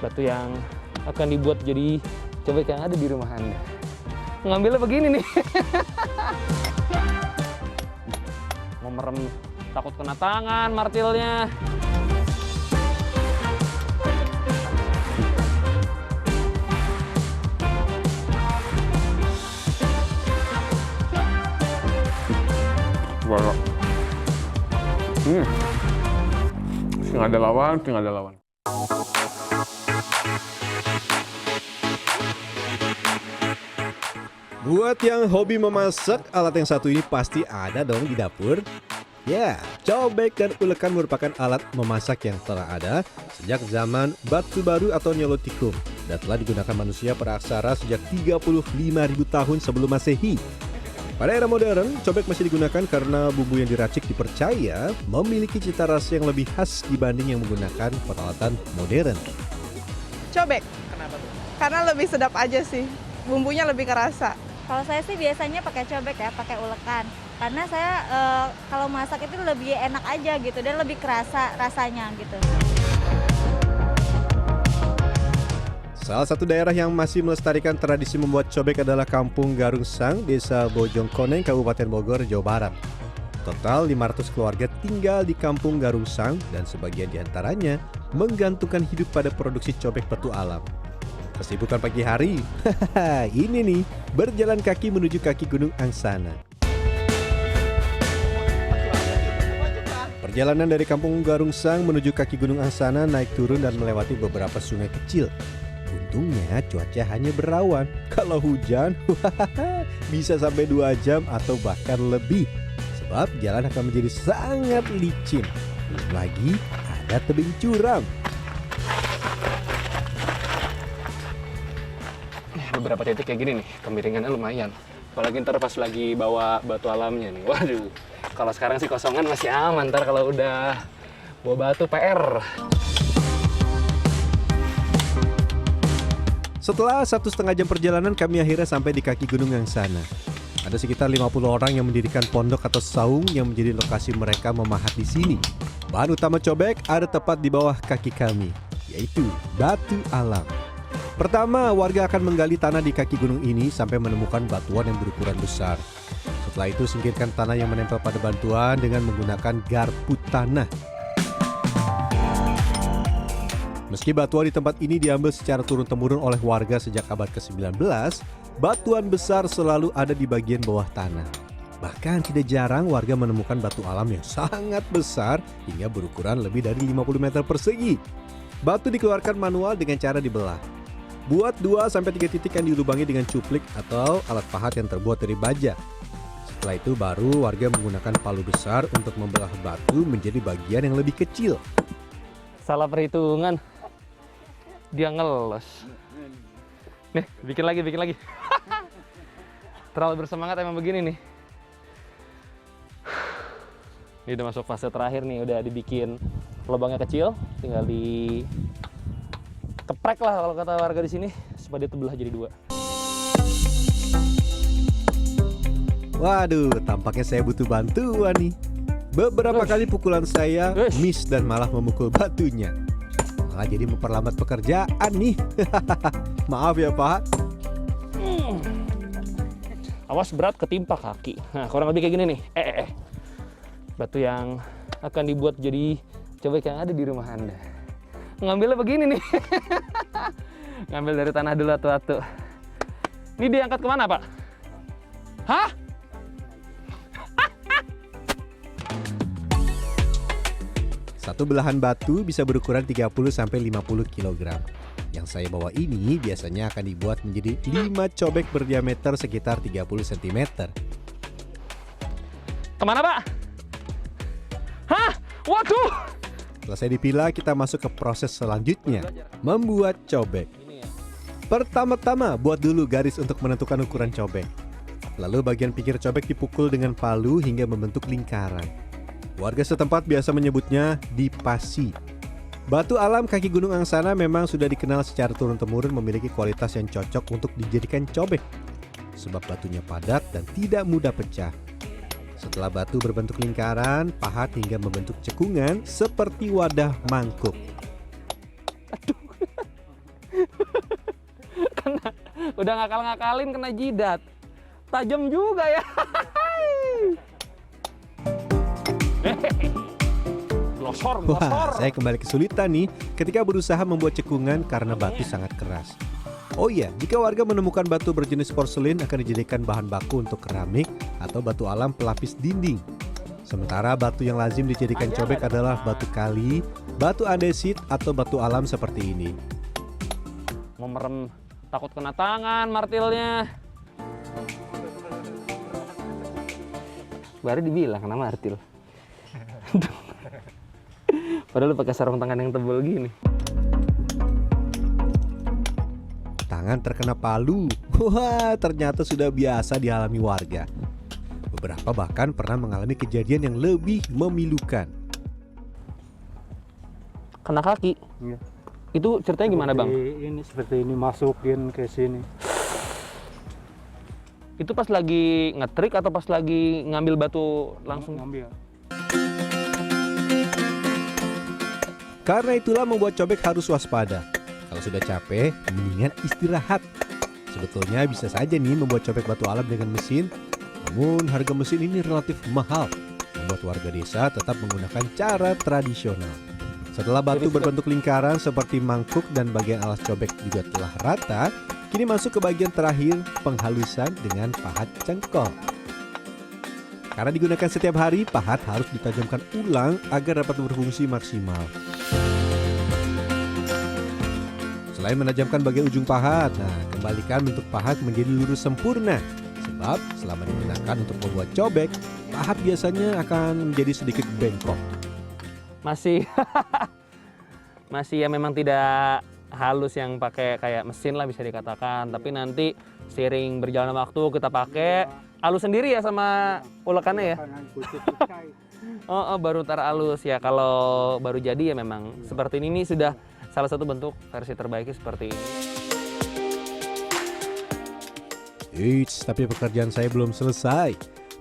batu yang akan dibuat jadi cobek yang ada di rumah Anda. Ngambilnya begini nih. Mau merem takut kena tangan martilnya. Warok. Nggak ada lawan, nggak ada lawan. Buat yang hobi memasak, alat yang satu ini pasti ada dong di dapur. Ya, cobek dan ulekan merupakan alat memasak yang telah ada sejak zaman Batu Baru atau Neolitikum dan telah digunakan manusia praksara sejak 35.000 tahun sebelum Masehi. Pada era modern, cobek masih digunakan karena bumbu yang diracik dipercaya memiliki cita rasa yang lebih khas dibanding yang menggunakan peralatan modern. Cobek. Kenapa tuh? Karena lebih sedap aja sih, bumbunya lebih kerasa. Kalau saya sih biasanya pakai cobek ya, pakai ulekan. Karena saya kalau masak itu lebih enak aja gitu dan lebih kerasa rasanya gitu. Salah satu daerah yang masih melestarikan tradisi membuat cobek adalah Kampung Garungsang, Desa Bojongkoneng, Kabupaten Bogor, Jawa Barat. Total 500 keluarga tinggal di Kampung Garungsang dan sebagian diantaranya menggantungkan hidup pada produksi cobek batu alam. Kesibukan pagi hari, ini nih, berjalan kaki menuju kaki Gunung Angsana. Perjalanan dari Kampung Garungsang menuju kaki Gunung Angsana naik turun dan melewati beberapa sungai kecil. Untungnya cuaca hanya berawan. Kalau hujan, bisa sampai 2 jam atau bahkan lebih. Sebab jalan akan menjadi sangat licin. Belum lagi ada tebing curam. Beberapa titik kayak gini nih, kemiringannya lumayan. Apalagi ntar pas lagi bawa batu alamnya nih. Waduh, kalau sekarang sih kosongan masih aman. Ntar kalau udah bawa batu PR. Setelah 1,5 jam perjalanan, kami akhirnya sampai di kaki Gunung Angsana. Ada sekitar 50 orang yang mendirikan pondok atau saung yang menjadi lokasi mereka memahat di sini. Bahan utama cobek ada tepat di bawah kaki kami, yaitu batu alam. Pertama, warga akan menggali tanah di kaki gunung ini sampai menemukan batuan yang berukuran besar. Setelah itu, singkirkan tanah yang menempel pada batuan dengan menggunakan garpu tanah. Meski batuan di tempat ini diambil secara turun-temurun oleh warga sejak abad ke-19, batuan besar selalu ada di bagian bawah tanah. Bahkan tidak jarang warga menemukan batu alam yang sangat besar hingga berukuran lebih dari 50 meter persegi. Batu dikeluarkan manual dengan cara dibelah. Buat 2-3 titik yang dilubangi dengan cuplik atau alat pahat yang terbuat dari baja. Setelah itu baru warga menggunakan palu besar untuk membelah batu menjadi bagian yang lebih kecil. Salah perhitungan. Dia ngelos. Nih, bikin lagi. Terlalu bersemangat emang begini nih. Ini udah masuk fase terakhir nih, udah dibikin lubangnya kecil, tinggal di keprek lah kalau kata warga di sini supaya dia terbelah jadi 2. Waduh, tampaknya saya butuh bantuan nih. Beberapa kali pukulan saya miss dan malah memukul batunya. Malah jadi memperlambat pekerjaan nih. Maaf ya Pak. Awas berat ketimpa kaki. Nah, kurang lebih kayak gini nih. Batu yang akan dibuat jadi cobek yang ada di rumah Anda. Ngambilnya begini nih. Ngambil dari tanah dulu atu-atu. Ini diangkat kemana Pak? Hah? Satu belahan batu bisa berukuran 30-50 kg. Yang saya bawa ini biasanya akan dibuat menjadi 5 cobek berdiameter sekitar 30 cm. Kemana Pak? Hah? Waduh! Setelah saya dipilah, kita masuk ke proses selanjutnya, membuat cobek. Pertama-tama buat dulu garis untuk menentukan ukuran cobek. Lalu bagian pinggir cobek dipukul dengan palu hingga membentuk lingkaran. Warga setempat biasa menyebutnya dipasi. Batu alam kaki Gunung Angsana memang sudah dikenal secara turun-temurun memiliki kualitas yang cocok untuk dijadikan cobek. Sebab batunya padat dan tidak mudah pecah. Setelah batu berbentuk lingkaran, pahat hingga membentuk cekungan seperti wadah mangkuk. Udah ngakal-ngakalin kena jidat. Tajam juga ya. Glosor. Wah, saya kembali kesulitan nih ketika berusaha membuat cekungan karena batu sangat keras. Oh iya, jika warga menemukan batu berjenis porselin akan dijadikan bahan baku untuk keramik atau batu alam pelapis dinding. Sementara batu yang lazim dijadikan cobek adalah batu kali, batu andesit atau batu alam seperti ini. Mau merem takut kena tangan martilnya. Baru dibilang kena martil. Padahal lu pakai sarung tangan yang tebal gini. Tangan terkena palu. Wah, ternyata sudah biasa dialami warga. Beberapa bahkan pernah mengalami kejadian yang lebih memilukan. Kena kaki. Iya. Itu ceritanya gimana, Bang? Ini seperti ini, masukin ke sini. Itu pas lagi ngetrik atau pas lagi ngambil batu langsung? Ngambil. Karena itulah membuat cobek harus waspada. Kalau sudah capek, mendingan istirahat. Sebetulnya bisa saja nih membuat cobek batu alam dengan mesin, namun harga mesin ini relatif mahal, membuat warga desa tetap menggunakan cara tradisional. Setelah batu berbentuk lingkaran seperti mangkuk dan bagian alas cobek juga telah rata, kini masuk ke bagian terakhir, penghalusan dengan pahat cengkol. Karena digunakan setiap hari, pahat harus ditajamkan ulang agar dapat berfungsi maksimal. Selain menajamkan bagian ujung pahat, kembalikan bentuk pahat menjadi lurus sempurna. Sebab selama digunakan untuk membuat cobek, pahat biasanya akan menjadi sedikit bengkok. Masih ya memang tidak halus yang pakai kayak mesin lah bisa dikatakan. Tapi nanti seiring berjalan waktu kita pakai halus sendiri ya sama ulekannya ya. Baru ntar halus ya. Kalau baru jadi ya memang seperti ini sudah salah satu bentuk versi terbaiknya seperti ini. Eits, tapi pekerjaan saya belum selesai.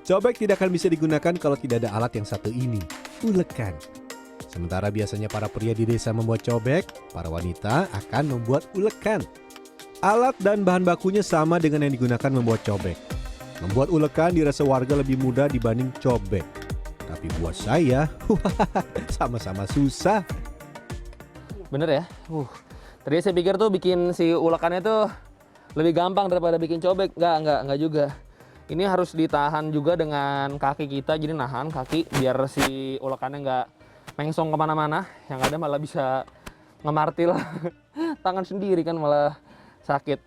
Cobek tidak akan bisa digunakan kalau tidak ada alat yang satu ini, ulekan. Sementara biasanya para pria di desa membuat cobek, para wanita akan membuat ulekan. Alat dan bahan bakunya sama dengan yang digunakan membuat cobek. Membuat ulekan dirasa warga lebih mudah dibanding cobek. Tapi buat saya, sama-sama susah. Bener ya? Tadi saya pikir tuh bikin si ulekannya tuh lebih gampang daripada bikin cobek. Enggak juga. Ini harus ditahan juga dengan kaki kita, jadi nahan kaki biar si ulekannya nggak mengsong kemana-mana. Yang ada malah bisa ngemartil tangan sendiri kan malah sakit.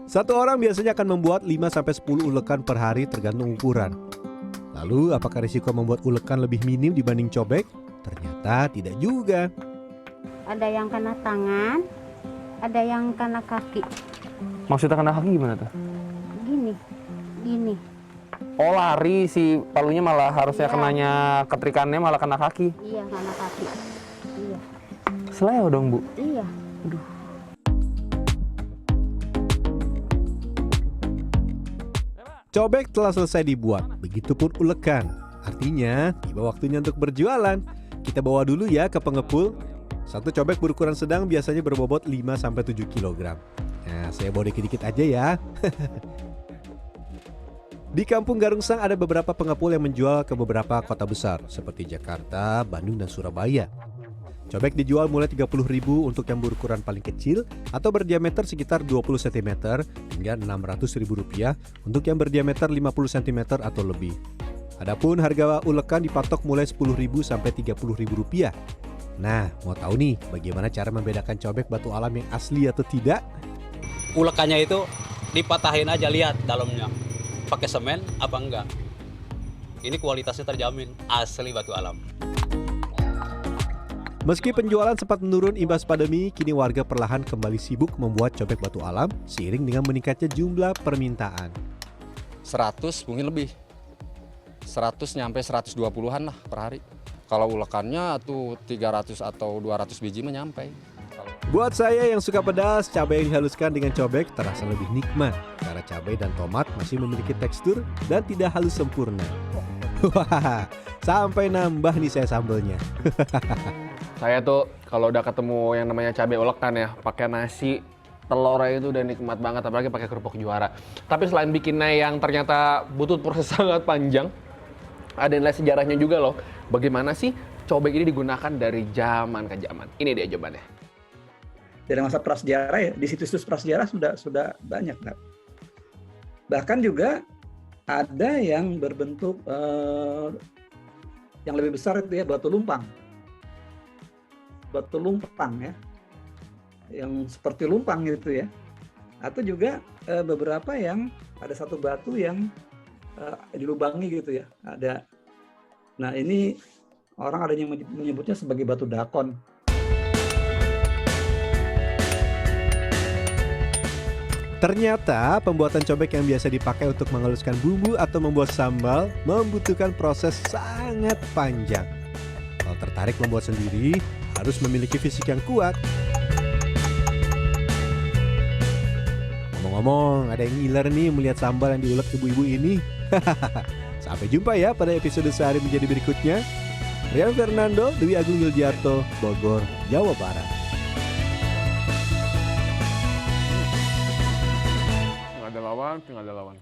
Satu orang biasanya akan membuat 5-10 ulekan per hari tergantung ukuran. Lalu apakah risiko membuat ulekan lebih minim dibanding cobek? Ternyata tidak juga. Ada yang kena tangan, ada yang kena kaki. Maksudnya kena kaki gimana tuh? Gini. Oh lari si palunya malah harusnya Iya. kenanya ketrikannya malah kena kaki. Iya, kena kaki. Iya. Seleo dong Bu. Iya. Cobek telah selesai dibuat, begitupun ulekan. Artinya, tiba waktunya untuk berjualan. Kita bawa dulu ya ke pengepul. Satu cobek berukuran sedang biasanya berbobot 5-7 kg. Nah, saya bawa dikit-dikit aja ya. Di Kampung Garungsang ada beberapa pengepul yang menjual ke beberapa kota besar seperti Jakarta, Bandung, dan Surabaya. Cobek dijual mulai Rp30.000 untuk yang berukuran paling kecil atau berdiameter sekitar 20 cm hingga Rp600.000 untuk yang berdiameter 50 cm atau lebih. Adapun harga ulekan dipatok mulai Rp10.000 sampai Rp30.000. Nah, mau tahu nih bagaimana cara membedakan cobek batu alam yang asli atau tidak? Ulekannya itu dipatahin aja, lihat dalamnya pakai semen apa enggak. Ini kualitasnya terjamin asli batu alam. Meski penjualan sempat menurun imbas pandemi, kini warga perlahan kembali sibuk membuat cobek batu alam seiring dengan meningkatnya jumlah permintaan. 100 mungkin lebih. 100 nyampe 120-an lah per hari. Kalau ulekannya tuh 300 atau 200 biji menyampai. Buat saya yang suka pedas, cabai yang dihaluskan dengan cobek terasa lebih nikmat karena cabai dan tomat masih memiliki tekstur dan tidak halus sempurna. Wah, sampai nambah nih saya sambelnya. Saya tuh kalau udah ketemu yang namanya cabai ulekan ya, pakai nasi telurnya itu udah nikmat banget, apalagi pakai kerupuk Juara. Tapi selain bikinnya yang ternyata butuh proses sangat panjang, ada nilai sejarahnya juga loh. Bagaimana sih cobek ini digunakan dari zaman ke zaman? Ini dia jawabannya. Dari masa prasejarah ya, di situs-situs prasejarah sudah banyak. Kan? Bahkan juga ada yang berbentuk yang lebih besar itu ya, batu lumpang ya, yang seperti lumpang gitu ya. Atau juga beberapa yang ada satu batu yang dilubangi gitu ya. Ada. Nah ini orang ada yang menyebutnya sebagai batu dakon. Ternyata pembuatan cobek yang biasa dipakai untuk menghaluskan bumbu atau membuat sambal membutuhkan proses sangat panjang. Kalau tertarik membuat sendiri, harus memiliki fisik yang kuat. Ngomong-ngomong, ada yang ngiler nih melihat sambal yang diulek ibu-ibu ini. Sampai jumpa ya pada episode Sehari Menjadi berikutnya. Rian Fernando, Dwi Agung Yuljarto, Bogor, Jawa Barat. Tinggal ada lawan.